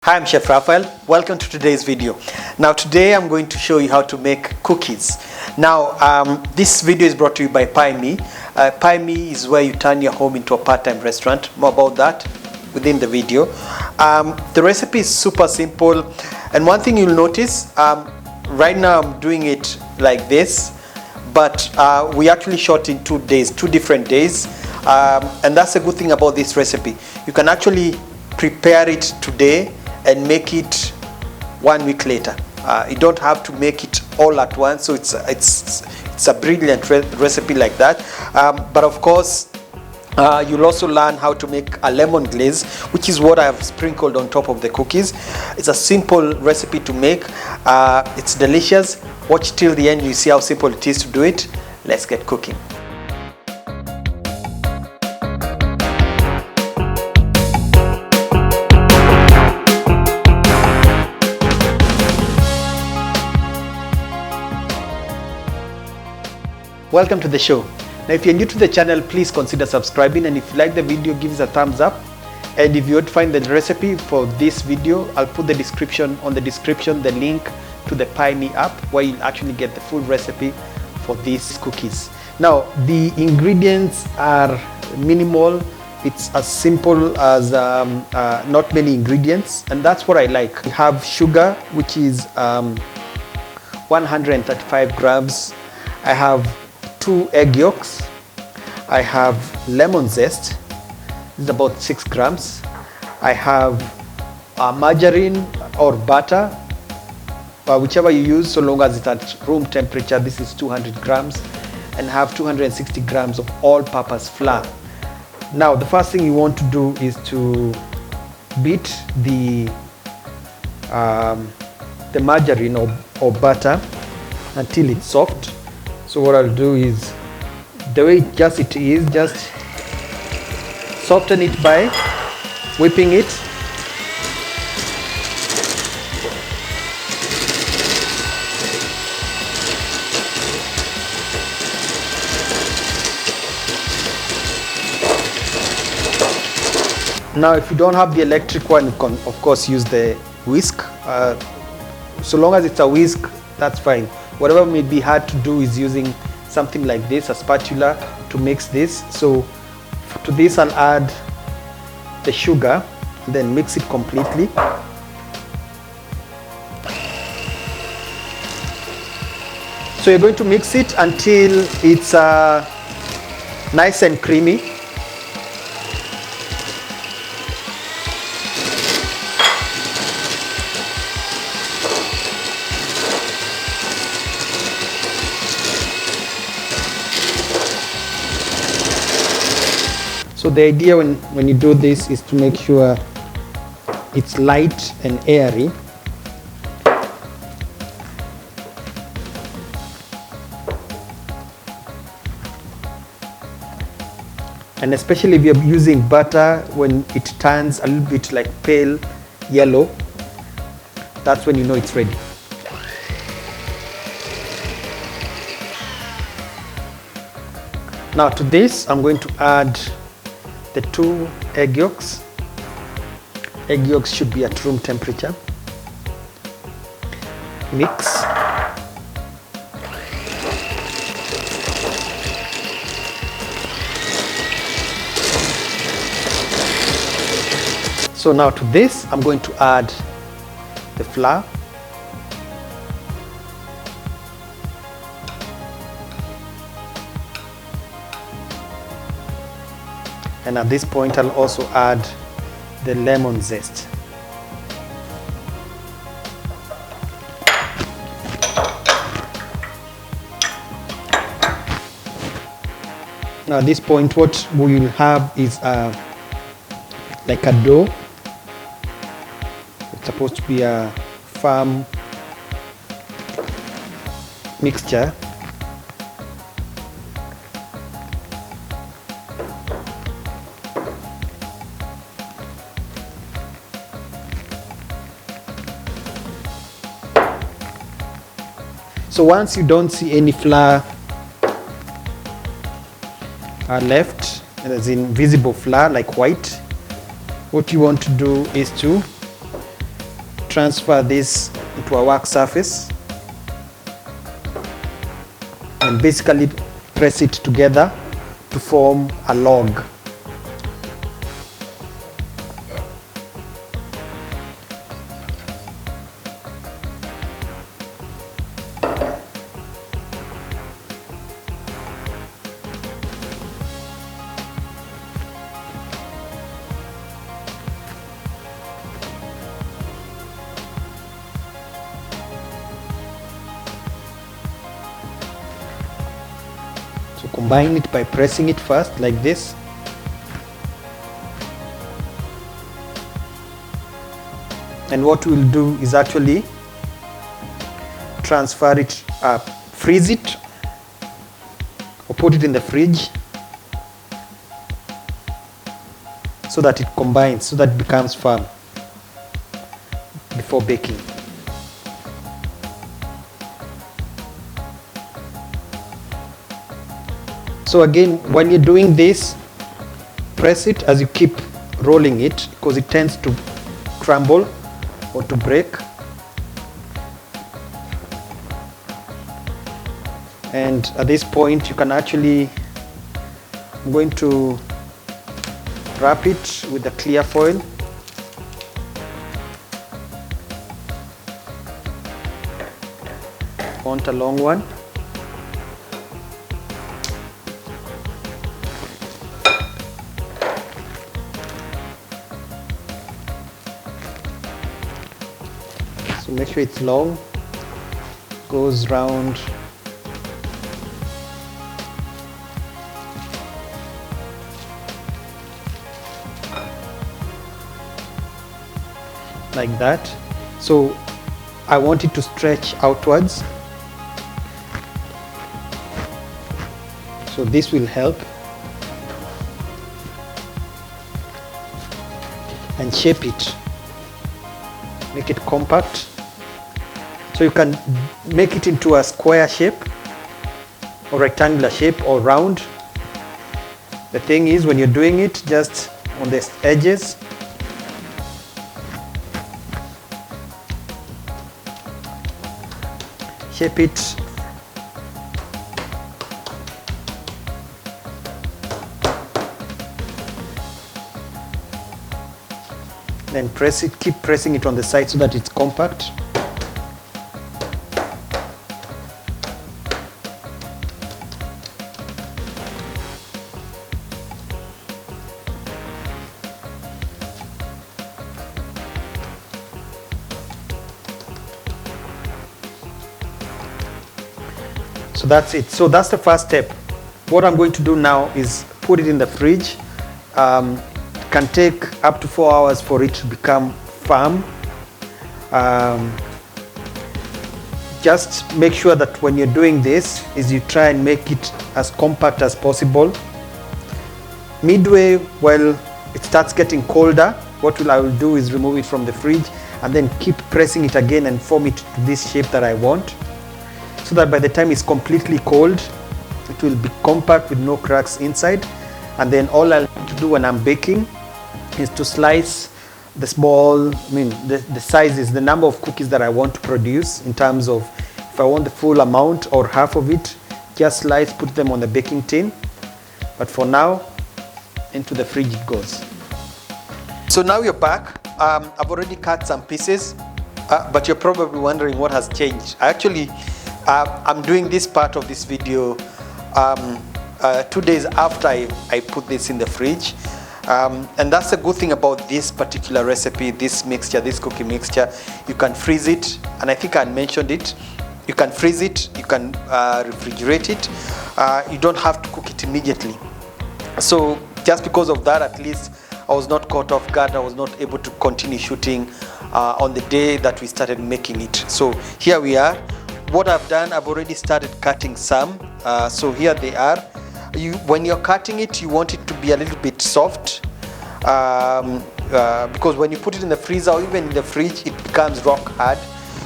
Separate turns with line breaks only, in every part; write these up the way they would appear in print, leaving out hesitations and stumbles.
Hi, I'm Chef Raphael. Welcome to today's video. Now today I'm going to show you how to make cookies. Now this video is brought to you by Pie Me. Pie Me is where you turn your home into a part-time restaurant. More about that within the video. The recipe is super simple, and one thing you'll notice, right now I'm doing it like this, but we actually shot in 2 days, 2 different days, and that's a good thing about this recipe. You can actually prepare it today and make it 1 week later. You don't have to make it all at once, so it's a brilliant recipe like that. But of course, you'll also learn how to make a lemon glaze, which is what I have sprinkled on top of the cookies. It's a simple recipe to make. It's delicious. Watch till the end, you see how simple it is to do it. Let's get cooking. Welcome to the show. Now if you're new to the channel, please consider subscribing, and if you like the video, give us a thumbs up. And if you would find the recipe for this video, I'll put the description the link to the Pie Me app, where you'll actually get the full recipe for these cookies. Now the ingredients are minimal. It's as simple as not many ingredients, and that's what I like. We have sugar, which is 135 grams. I have 2 egg yolks. I have lemon zest. This is about 6 grams. I have margarine or butter, whichever you use, so long as it's at room temperature. This is 200 grams. And I have 260 grams of all-purpose flour. Now the first thing you want to do is to beat the margarine or butter until it's soft. So what I'll do is, the way it is, just soften it by whipping it. Now if you don't have the electric one, you can of course use the whisk. So long as it's a whisk, that's fine. Whatever may be hard to do is using something like this, a spatula, to mix this. So to this I'll add the sugar, then mix it completely. So you're going to mix it until it's nice and creamy. So the idea when you do this is to make sure it's light and airy. And especially if you're using butter, when it turns a little bit like pale yellow, that's when you know it's ready. Now to this, I'm going to add the 2 egg yolks. Egg yolks should be at room temperature. Mix. So now to this, I'm going to add the flour. And at this point, I'll also add the lemon zest. Now at this point, what we will have is like a dough. It's supposed to be a firm mixture. So once you don't see any flour left, as in visible flour like white, what you want to do is to transfer this into a work surface and basically press it together to form a log. So combine it by pressing it first like this. And what we'll do is actually transfer it, freeze it, or put it in the fridge so that it combines, so that it becomes firm before baking. So again, when you're doing this, press it as you keep rolling it, because it tends to crumble or to break. And at this point you can actually, I'm going to wrap it with the clear foil. Want a long one. So make sure it's long, goes round like that. So I want it to stretch outwards, so this will help, and shape it, make it compact. So you can make it into a square shape or rectangular shape or round. The thing is, when you're doing it, just on the edges, shape it. Then press it, keep pressing it on the side so that it's compact. So that's it. So that's the first step. What I'm going to do now is put it in the fridge. Can take up to 4 hours for it to become firm. Just make sure that when you're doing this is you try and make it as compact as possible. Midway, while it starts getting colder, what I will do is remove it from the fridge and then keep pressing it again and form it to this shape that I want, so that by the time it's completely cold, it will be compact with no cracks inside. And then all I'll need to do when I'm baking is to slice the small, the sizes, the number of cookies that I want to produce, in terms of if I want the full amount or half of it, just slice, put them on the baking tin. But for now, into the fridge it goes. So now you're back. I've already cut some pieces, but you're probably wondering what has changed. Actually, I'm doing this part of this video 2 days after I put this in the fridge. And that's the good thing about this particular recipe, this mixture, this cookie mixture. You can freeze it, and I think I mentioned it. You can freeze it, you can refrigerate it. You don't have to cook it immediately. So just because of that, at least I was not caught off guard. I was not able to continue shooting on the day that we started making it. So here we are. What I've done, I've already started cutting some. So here they are. When you're cutting it, you want it to be a little bit soft, because when you put it in the freezer or even in the fridge, it becomes rock hard.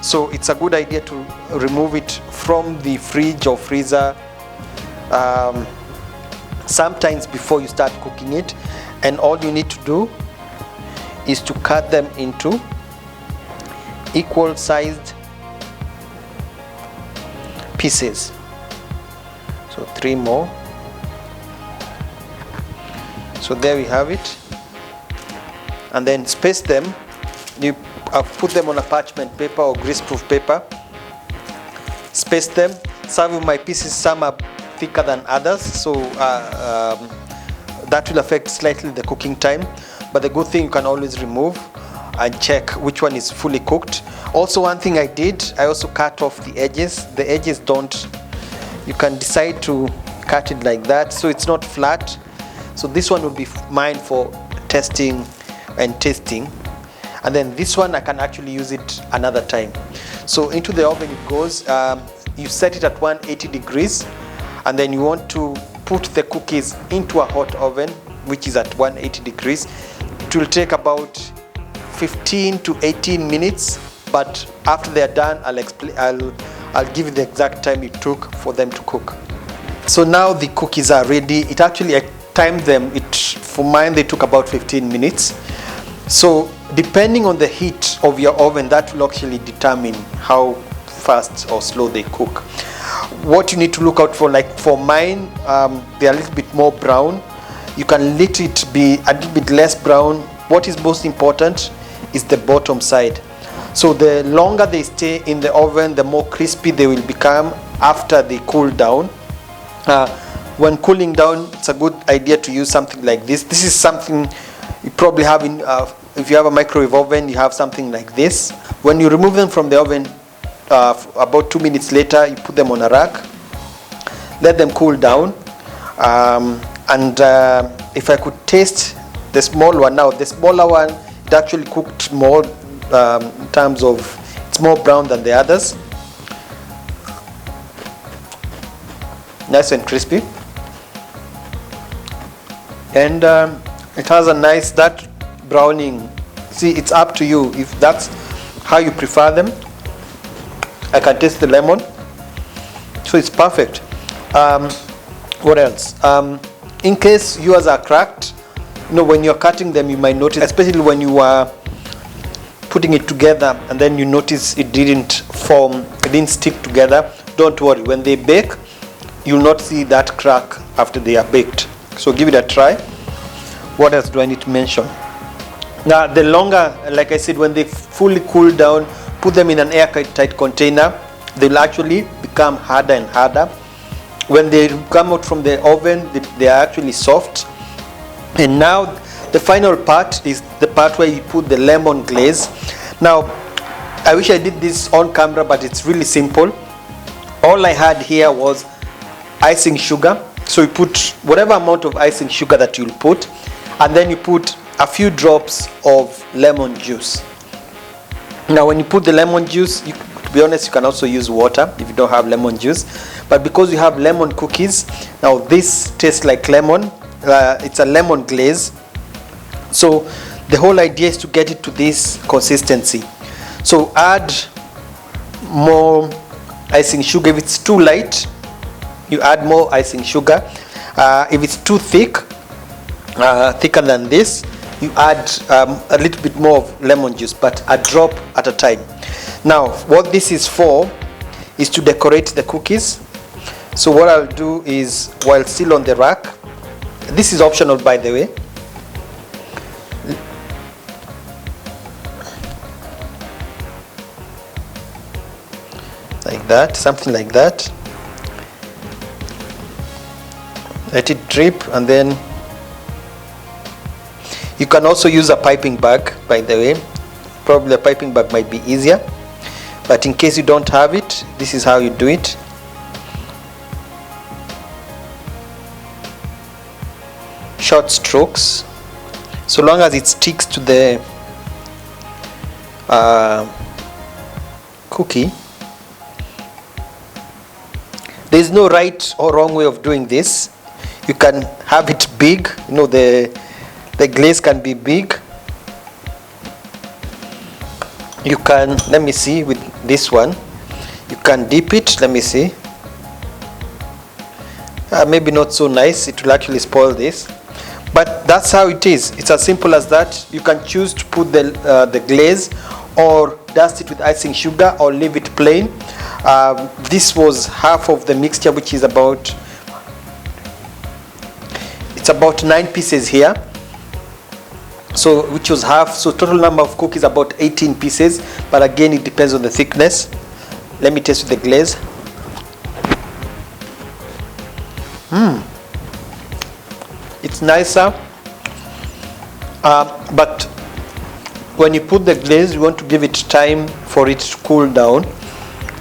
So it's a good idea to remove it from the fridge or freezer sometimes before you start cooking it. And all you need to do is to cut them into equal sized pieces. So 3 more. So there we have it. And then space them. You put them on a parchment paper or greaseproof paper. Space them. Some of my pieces, some are thicker than others, so that will affect slightly the cooking time. But the good thing, you can always remove and check which one is fully cooked. Also, one thing I did, I also cut off the edges. The edges don't, you can decide to cut it like that so it's not flat. So this one will be mine for testing and tasting, and then this one I can actually use it another time. So into the oven it goes. You set it at 180 degrees, and then you want to put the cookies into a hot oven which is at 180 degrees. It will take about 15 to 18 minutes, but after they are done I'll give you the exact time it took for them to cook. So now the cookies are ready. It actually, I timed them, for mine they took about 15 minutes. So depending on the heat of your oven, that will actually determine how fast or slow they cook. What you need to look out for, like for mine, they're a little bit more brown. You can let it be a little bit less brown. What is most important is the bottom side. So the longer they stay in the oven, the more crispy they will become after they cool down. When cooling down, it's a good idea to use something like this. This is something you probably have in, if you have a microwave oven, you have something like this. When you remove them from the oven, about 2 minutes later, you put them on a rack, let them cool down, and if I could taste the small one now, the smaller one, it actually cooked more in terms of, it's more brown than the others. Nice and crispy, and it has a nice, that browning, see, it's up to you if that's how you prefer them. I can taste the lemon, so it's perfect. What else? In case yours are cracked, you know, when you're cutting them, you might notice, especially when you are putting it together and then you notice it didn't form, it didn't stick together. Don't worry, when they bake, you'll not see that crack after they are baked. So give it a try. What else do I need to mention? Now, the longer, like I said, when they fully cool down, put them in an airtight container, they'll actually become harder and harder. When they come out from the oven, they are actually soft. And now the final part is the part where you put the lemon glaze. Now, I wish I did this on camera, but it's really simple. All I had here was icing sugar. So you put whatever amount of icing sugar that you'll put, and then you put a few drops of lemon juice. Now when you put the lemon juice, to be honest, you can also use water if you don't have lemon juice, but because you have lemon cookies, now this tastes like lemon. It's a lemon glaze. So the whole idea is to get it to this consistency. So add more icing sugar. If it's too light, you add more icing sugar. If it's too thick, thicker than this, you add a little bit more of lemon juice, but a drop at a time. Now what this is for is to decorate the cookies. So what I'll do is, while still on the rack, this is optional by the way, like that, something like that. Let it drip, and then you can also use a piping bag, by the way. Probably a piping bag might be easier, but in case you don't have it, this is how you do it. Short strokes, so long as it sticks to the cookie. There is no right or wrong way of doing this. You can have it big, you know, the glaze can be big. You can, let me see, with this one, you can dip it, let me see. Maybe not so nice, it will actually spoil this. But that's how it is. It's as simple as that. You can choose to put the glaze, or dust it with icing sugar or leave it plain. This was half of the mixture, which is about, it's about 9 pieces here. So which was half, so total number of cookies about 18 pieces, but again it depends on the thickness. Let me taste with the glaze. It's nicer, but when you put the glaze, you want to give it time for it to cool down.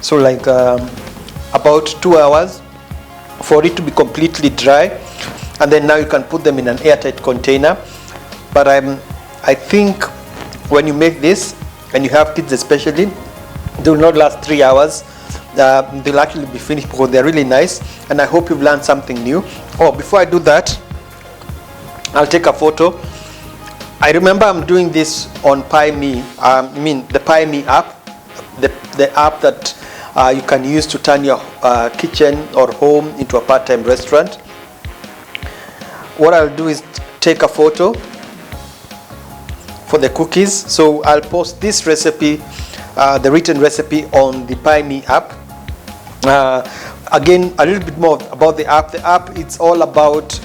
So like about 2 hours for it to be completely dry, and then now you can put them in an airtight container. But I think when you make this, and you have kids especially, they will not last 3 hours. They'll actually be finished because they're really nice, and I hope you've learned something new. Oh, before I do that, I'll take a photo. I remember I'm doing this on PieMe. The PieMe app, the app that you can use to turn your kitchen or home into a part-time restaurant. What I'll do is take a photo for the cookies. So I'll post this recipe, the written recipe, on the PieMe app. Again, a little bit more about the app. The app, it's all about,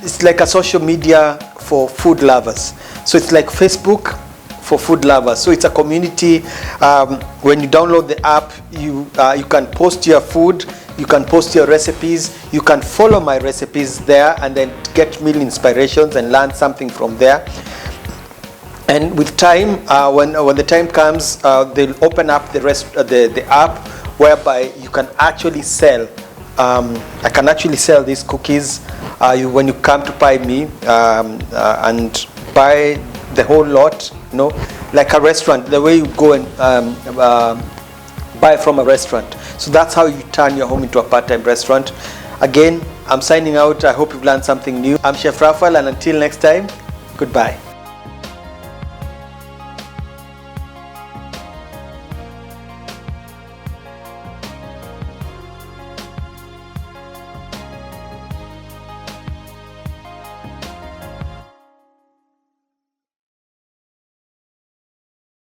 it's like a social media for food lovers. So it's like Facebook for food lovers. So it's a community. When you download the app, you can post your food, you can post your recipes, you can follow my recipes there, and then get meal inspirations and learn something from there. And with time, when the time comes, they'll open up the app, whereby you can actually sell. I can actually sell these cookies when you come to PieMe and buy the whole lot, you know, like a restaurant, the way you go and buy from a restaurant. So that's how you turn your home into a part-time restaurant. Again, I'm signing out. I hope you've learned something new. I'm Chef Raphael, and until next time, goodbye.